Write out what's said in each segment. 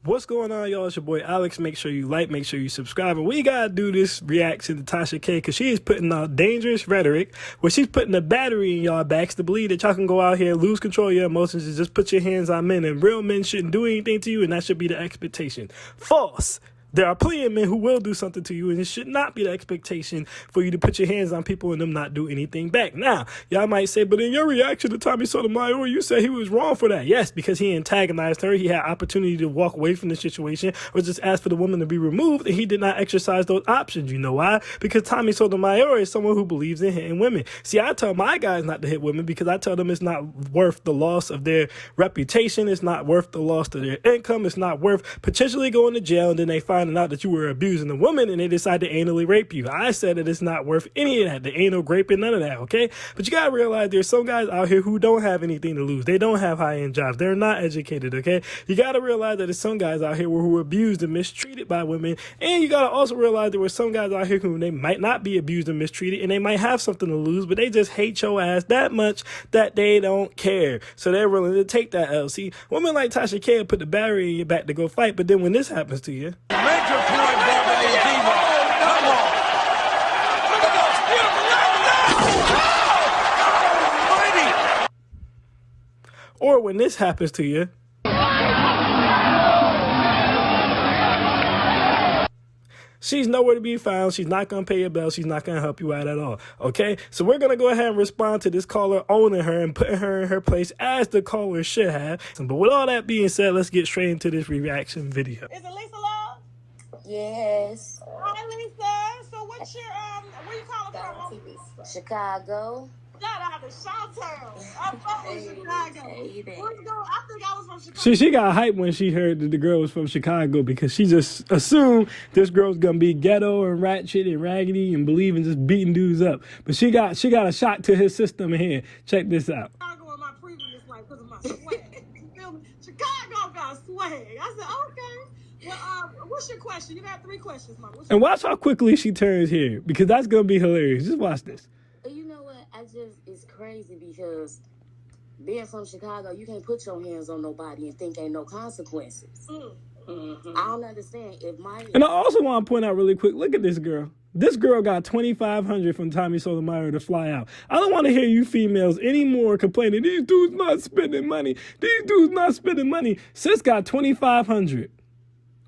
What's going on, y'all? It's your boy Alex. Make sure you like, make sure you subscribe. And we gotta do this reaction to Tasha K because she is putting out dangerous rhetoric where she's putting a battery in y'all backs to believe that y'all can go out here, lose control of your emotions, and just put your hands on men. And real men shouldn't do anything to you, and that should be the expectation. False. There are plenty of men who will do something to you, and it should not be the expectation for you to put your hands on people and them not do anything back. Now, y'all might say, but in your reaction to Tommy Sotomayor, you said he was wrong for that. Yes, because he antagonized her. He had opportunity to walk away from the situation or just ask for the woman to be removed, and he did not exercise those options. You know why? Because Tommy Sotomayor is someone who believes in hitting women. See, I tell my guys not to hit women because I tell them it's not worth the loss of their reputation. It's not worth the loss of their income. It's not worth potentially going to jail, and then they finding out that you were abusing a woman and they decide to anally rape you. I said that it's not worth any of that, the anal raping, none of that, okay? But you gotta realize there's some guys out here who don't have anything to lose. They don't have high-end jobs. They're not educated, okay? You gotta realize that there's some guys out here who were abused and mistreated by women, and you gotta also realize there were some guys out here who they might not be abused and mistreated, and they might have something to lose, but they just hate your ass that much that they don't care. So they're willing to take that L. See, women like Tasha K put the battery in your back to go fight, but then when this happens to you, Major point, Bubba and Diva. Come on. Look at those beautiful legs. Oh, or when this happens to you, she's nowhere to be found. She's not going to pay your bill. She's not going to help you out at all. Okay? So we're going to go ahead and respond to this caller owning her and putting her in her place as the caller should have. But with all that being said, let's get straight into this reaction video. Is it Lisa Love? Yes. Hi, Lisa. So what's your, where you calling from? Chicago. Shout out to Chi-Town. I'm from Chicago. Hey there. Where's going? I think I was from Chicago. She got hyped when she heard that the girl was from Chicago because she just assumed this girl's gonna be ghetto and ratchet and raggedy and believe in just beating dudes up. But she got a shock to his system in here. Check this out. Chicago in my previous life because of my swag. You feel me? Chicago got swag. I said, okay. Well, what's your question? You got 3 questions, Mom. And watch how quickly she turns here because that's gonna be hilarious. Just watch this. You know what? It's crazy because being from Chicago, you can't put your hands on nobody and think ain't no consequences. Mm-hmm. I don't understand. And I also want to point out really quick, look at this girl. This girl got $2,500 from Tommy Sotomayor to fly out. I don't want to hear you females anymore complaining, these dudes not spending money. These dudes not spending money. Sis got $2,500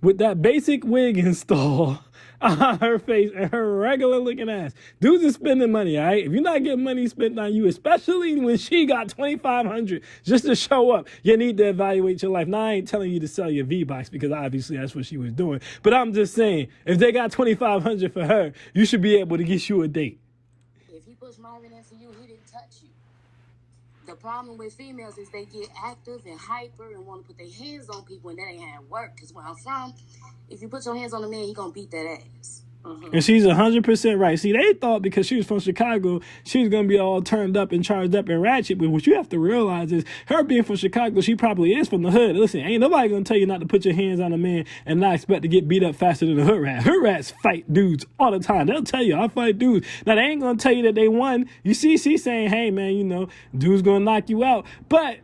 with that basic wig install on her face and her regular looking ass. Dudes is spending money, all right? If you're not getting money spent on you, especially when she got $2,500 just to show up, you need to evaluate your life. Now, I ain't telling you to sell your V-Box because obviously that's what she was doing. But I'm just saying, if they got $2,500 for her, you should be able to get you a date. If he pushed Marvin in for you, he didn't touch you. The problem with females is they get active and hyper and want to put their hands on people, and that ain't how it work. Because where I'm from, if you put your hands on a man, he gonna beat that ass. And she's 100% right. See, they thought because she was from Chicago, she was going to be all turned up and charged up and ratchet. But what you have to realize is her being from Chicago, she probably is from the hood. Listen, ain't nobody going to tell you not to put your hands on a man and not expect to get beat up faster than a hood rat. Hood rats fight dudes all the time. They'll tell you, I fight dudes. Now, they ain't going to tell you that they won. You see, she's saying, hey, man, you know, dude's going to knock you out. But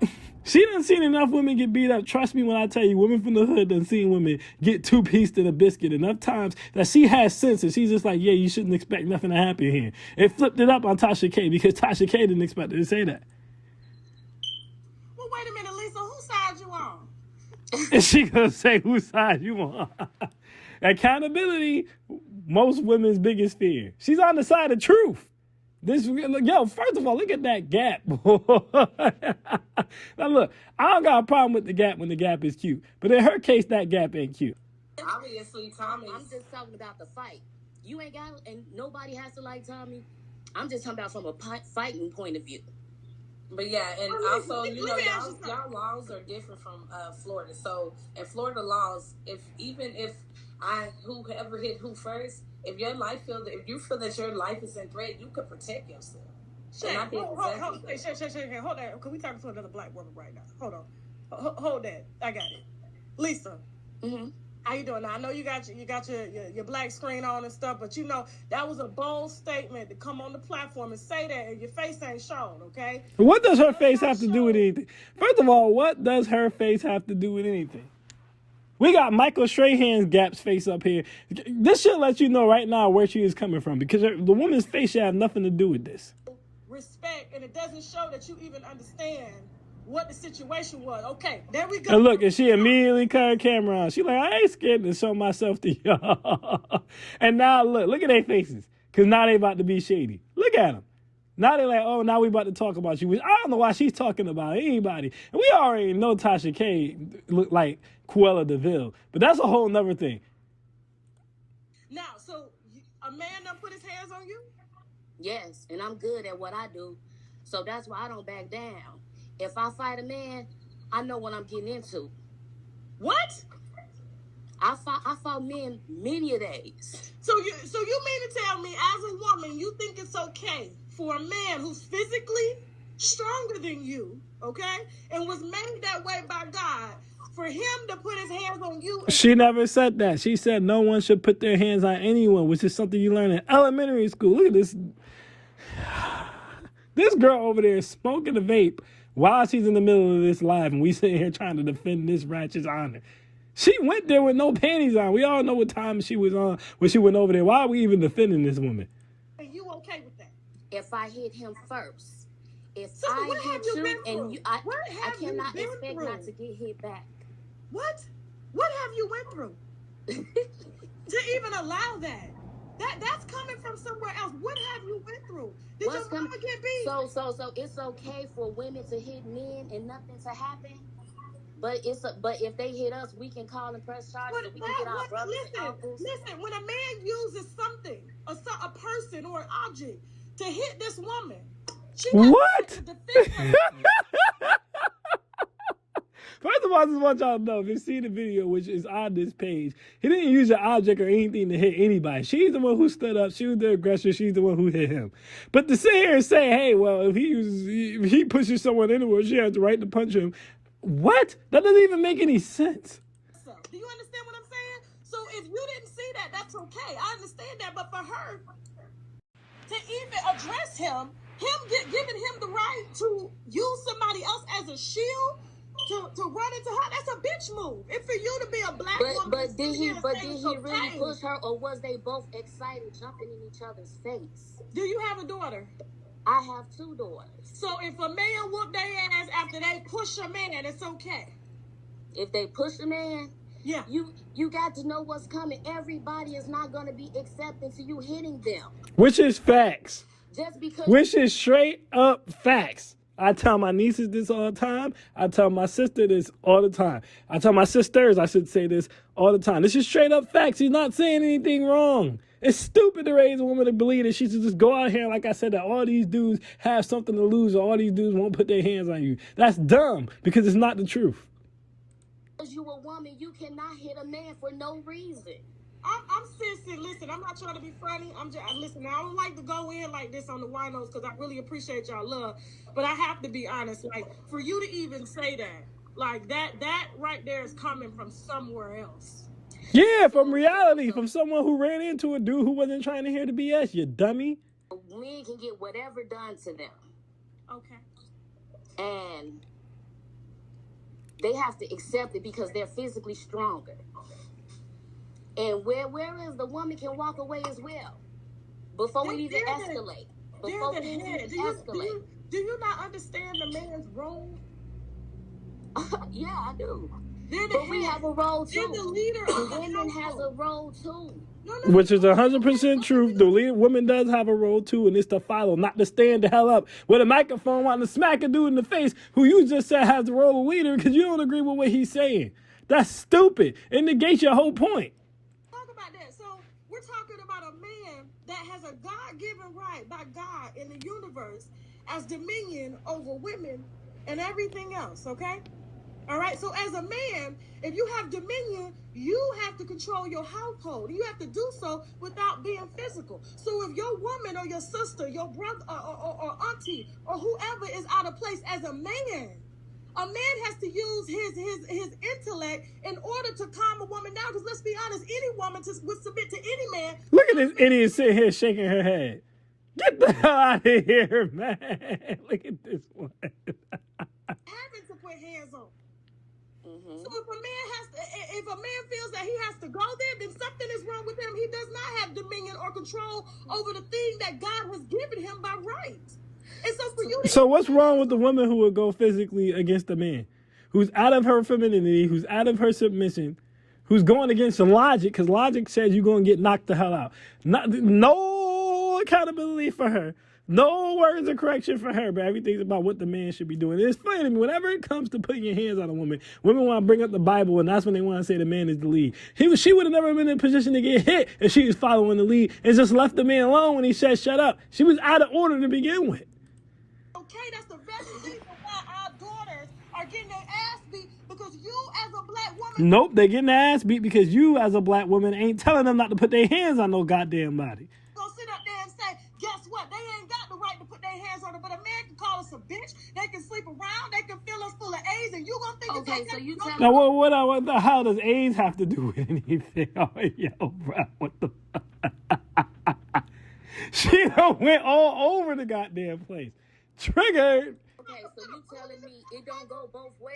she done seen enough women get beat up. Trust me when I tell you, women from the hood done seen women get 2 pieces in a biscuit enough times that she has sense and she's just like, yeah, you shouldn't expect nothing to happen here. It flipped it up on Tasha K because Tasha K didn't expect her to say that. Well, wait a minute, Lisa. Whose side you on? And she gonna say whose side you on. Accountability, most women's biggest fear. She's on the side of truth. Yo, first of all, look at that gap. Now look, I don't got a problem with the gap when the gap is cute. But in her case, that gap ain't cute. Obviously, Tommy. I'm just talking about the fight. You ain't got, and nobody has to like Tommy. I'm just talking about from a fighting point of view. But yeah, and also, you know, y'all laws are different from Florida. So in Florida laws, whoever hit who first, if you feel that your life is in threat, you could protect yourself. Hold on. Because we talking to another black woman right now. Hold on. Hold that. I got it. Lisa. Mm-hmm. How you doing? Now, I know you got your black screen on and stuff, but you know that was a bold statement to come on the platform and say that, and your face ain't shown, okay? What does her face have to do with anything? First of all, what does her face have to do with anything? We got Michael Strahan's Gap's face up here. This should let you know right now where she is coming from, because the woman's face should have nothing to do with this. Respect, and it doesn't show that you even understand what the situation was. Okay, there we go. And look, and she immediately cut her camera on. She like, I ain't scared to show myself to y'all. And now look at their faces, because now they about to be shady. Look at them. Now they're like, oh, now we about to talk about you. Which I don't know why she's talking about anybody. And we already know Tasha K look like Cruella DeVille, but that's a whole nother thing. Now, so a man done put his hands on you? Yes, and I'm good at what I do. So that's why I don't back down. If I fight a man, I know what I'm getting into. What? I fought men many a days. So you mean to tell me, as a woman, you think it's okay for a man who's physically stronger than you, okay, and was made that way by God, for him to put his hands on you? She never said that. She said no one should put their hands on anyone, which is something you learn in elementary school. Look at this. This girl over there smoking a vape while she's in the middle of this live, and we sitting here trying to defend this ratchet's honor. She went there with no panties on. We all know what time she was on when she went over there. Why are we even defending this woman? Are you okay with that? If I hit him first, if Sister, I hit you and you, I cannot you expect not to get hit back. What have you went through to even allow that? That's coming from somewhere else. What have you went through? Did your mama get beat? So it's okay for women to hit men and nothing to happen. But if they hit us, we can call and press charges. We can get our brothers and uncles. Listen, when a man uses something, a person or an object to hit this woman, she what? To defend her. First of all, I just want y'all to know, if you see the video, which is on this page, he didn't use an object or anything to hit anybody. She's the one who stood up. She was the aggressor. She's the one who hit him. But to sit here and say, hey, well, if he pushes someone anywhere, she has the right to punch him. What? That doesn't even make any sense. So, do you understand what I'm saying? So if you didn't see that, that's okay. I understand that. But for her to even address him giving him the right to use somebody else as a shield to run into her, that's a bitch move. And for you to be a black woman, but did he really push her, or was they both excited, jumping in each other's face? Do you have a daughter? I have 2 daughters. So if a man whoop their ass after they push a man, it's okay. If they push a man, yeah, you got to know what's coming. Everybody is not going to be accepting to you hitting them. Which is facts. Just because. Which is straight up facts. I tell my nieces this all the time. I tell my sister this all the time. I tell my sisters, I should say this all the time. This is straight up facts. He's not saying anything wrong. It's stupid to raise a woman to believe that she should just go out here, like I said, that all these dudes have something to lose, or all these dudes won't put their hands on you. That's dumb, because it's not the truth. Because you're a woman, you cannot hit a man for no reason. I'm seriously, listen, I'm not trying to be funny. Listen, I don't like to go in like this on the winos because I really appreciate y'all love. But I have to be honest, like, for you to even say that, like, that right there is coming from somewhere else. Yeah, from reality, from someone who ran into a dude who wasn't trying to hear the BS, you dummy. Men can get whatever done to them. Okay. And they have to accept it because they're physically stronger. And whereas the woman can walk away as well before we even escalate. Before we even escalate. Do you not understand the man's role? Yeah, I do. But we have a role too. They're the leader of the women has a role too. Which is 100% truth. The woman does have a role too, and it's to follow, not to stand the hell up with a microphone wanting to smack a dude in the face who you just said has the role of leader because you don't agree with what he's saying. That's stupid. It negates your whole point. Talk about that. So we're talking about a man that has a God-given right by God in the universe as dominion over women and everything else, okay? All right, so as a man, if you have dominion, you have to control your household. You have to do so without being physical. So if your woman or your sister, your brother or auntie or whoever is out of place as a man has to use his intellect in order to calm a woman down. Because let's be honest, any woman would submit to any man. Look at this idiot sitting here shaking her head. Get the hell out of here, man. Look at this one. Having to put hands on. So if a man that he has to go there, then something is wrong with him. He does not have dominion or control over the thing that God has given him by right. And so for you to... So what's wrong with the woman who would go physically against a man? Who's out of her femininity, who's out of her submission, who's going against the logic, because logic says you're going to get knocked the hell out. No accountability for her. No words of correction for her, but everything's about what the man should be doing. It's funny to me, whenever it comes to putting your hands on a woman, women want to bring up the Bible, and that's when they want to say the man is the lead. She would have never been in a position to get hit if she was following the lead and just left the man alone when he said shut up. She was out of order to begin with. Okay, that's the best reason why our daughters are getting their ass beat, because you as a black woman... Nope, they're getting their ass beat because you as a black woman ain't telling them not to put their hands on no goddamn body. Go sit up there and say, guess what? They ain't got the right to put their hands on it, but a man can call us a bitch. They can sleep around. They can fill us full of AIDS, and you gonna think Okay, it's so you tell Now, what the hell does AIDS have to do with anything? Oh, yo, bro, what the... She done went all over the goddamn place. Triggered. Okay, so you telling me it don't go both ways?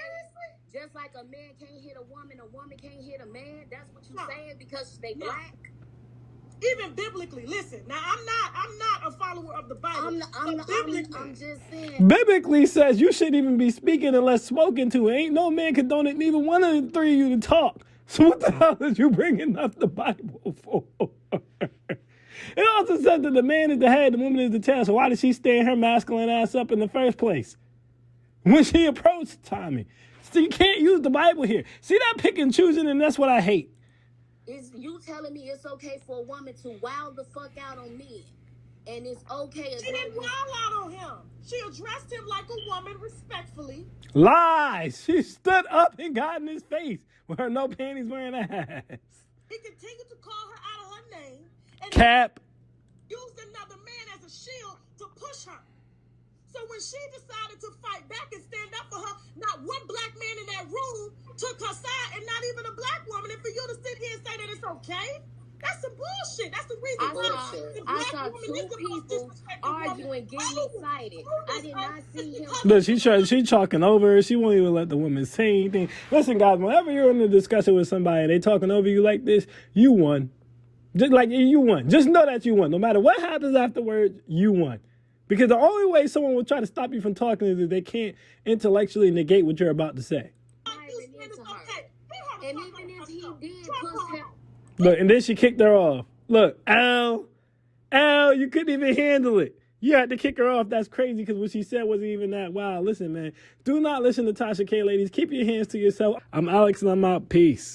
Just like a man can't hit a woman can't hit a man? That's what you saying because they black? Even biblically, listen. Now, I'm not a follower of the Bible. I'm just saying. Biblically says you shouldn't even be speaking unless spoken to. Ain't no man condoning neither one of the three of you to talk. So what the hell is you bringing up the Bible for? It also said that the man is the head, the woman is the tail. So why did she stand her masculine ass up in the first place when she approached Tommy? So you can't use the Bible here. See that pick and choosing, and that's what I hate. Is you telling me it's okay for a woman to wow the fuck out on men? And it's okay... She didn't wow out on him. She addressed him like a woman respectfully. Lies. She stood up and got in his face with her no panties wearing ass. He continued to call her out of her name. And Cap. used another man as a shield to push her. So when she decided to fight back and stand up for her, not one black man in that room took her side, and not even a black woman. And for you to sit here and say that it's okay, that's some bullshit. That's the reason why I saw two people arguing, getting excited. I did not see him. Look, she talking over her. She won't even let the woman say anything. Listen, guys, whenever you're in a discussion with somebody and they talking over you like this, you won. Just like you won. Just know that you won. No matter what happens afterwards, you won. Because the only way someone will try to stop you from talking is if they can't intellectually negate what you're about to say. And even if he did push him... Look, and then she kicked her off. Look, Al, you couldn't even handle it. You had to kick her off. That's crazy because what she said wasn't even that wild. Listen, man, do not listen to Tasha K, ladies. Keep your hands to yourself. I'm Alex and I'm out. Peace.